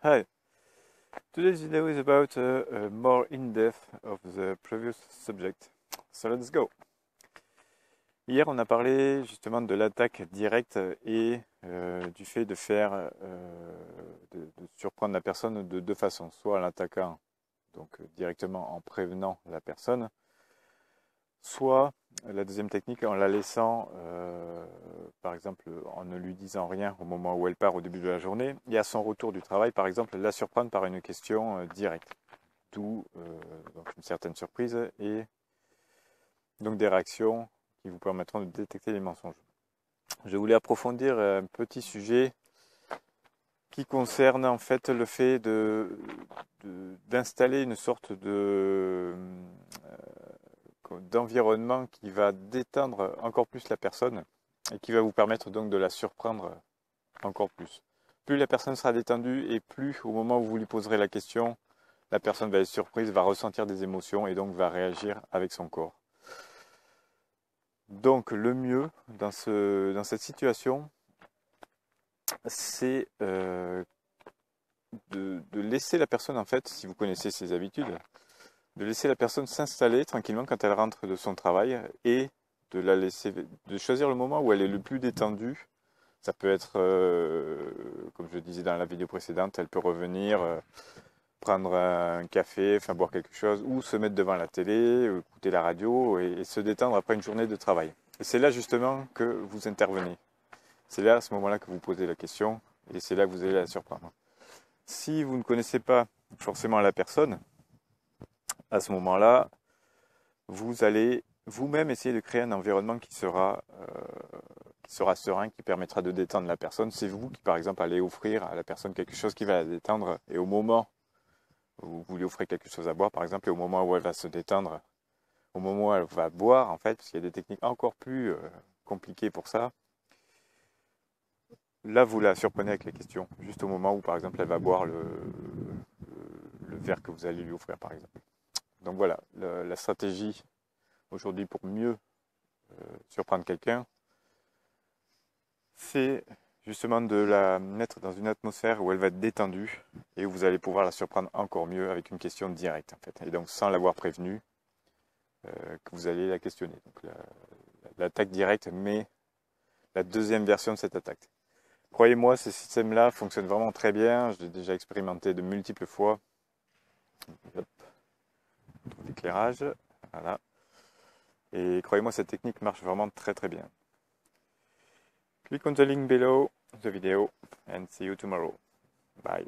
Hi, today's video is about more in-depth of the previous subject. So let's go. Hier, on a parlé justement de l'attaque directe et du fait de faire, de surprendre la personne de deux façons. Soit en l'attaquant, donc directement en prévenant la personne, soit la deuxième technique en la laissant, par exemple, en ne lui disant rien au moment où elle part au début de la journée, et à son retour du travail, par exemple, la surprendre par une question directe. D'où donc une certaine surprise et donc des réactions qui vous permettront de détecter les mensonges. Je voulais approfondir un petit sujet qui concerne en fait le fait d'installer une sorte d'environnement qui va détendre encore plus la personne et qui va vous permettre donc de la surprendre encore plus. Plus la personne sera détendue et plus au moment où vous lui poserez la question, la personne va être surprise, va ressentir des émotions et donc va réagir avec son corps. Donc le mieux dans cette situation, c'est de laisser la personne, en fait, si vous connaissez ses habitudes, de laisser la personne s'installer tranquillement quand elle rentre de son travail et de choisir le moment où elle est le plus détendue. Ça peut être, comme je le disais dans la vidéo précédente, elle peut revenir, prendre un café, enfin boire quelque chose, ou se mettre devant la télé, écouter la radio et se détendre après une journée de travail. Et c'est là justement que vous intervenez. C'est là, à ce moment-là, que vous posez la question et c'est là que vous allez la surprendre. Si vous ne connaissez pas forcément la personne, à ce moment-là, vous allez vous-même essayer de créer un environnement qui sera serein, qui permettra de détendre la personne. C'est vous qui, par exemple, allez offrir à la personne quelque chose qui va la détendre. Et au moment où vous lui offrez quelque chose à boire, par exemple, et au moment où elle va se détendre, au moment où elle va boire, en fait, parce qu'il y a des techniques encore plus compliquées pour ça, là, vous la surprenez avec les questions, juste au moment où, par exemple, elle va boire le verre que vous allez lui offrir, par exemple. Donc voilà, la stratégie aujourd'hui pour mieux surprendre quelqu'un, c'est justement de la mettre dans une atmosphère où elle va être détendue et où vous allez pouvoir la surprendre encore mieux avec une question directe, en fait. Et donc sans l'avoir prévenue, que vous allez la questionner. Donc l'attaque directe, mais la deuxième version de cette attaque. Croyez-moi, ce système-là fonctionne vraiment très bien. Je l'ai déjà expérimenté de multiples fois. Hop, l'éclairage, voilà. Et croyez-moi, cette technique marche vraiment très très bien. Click on the link below the video and see you tomorrow. Bye.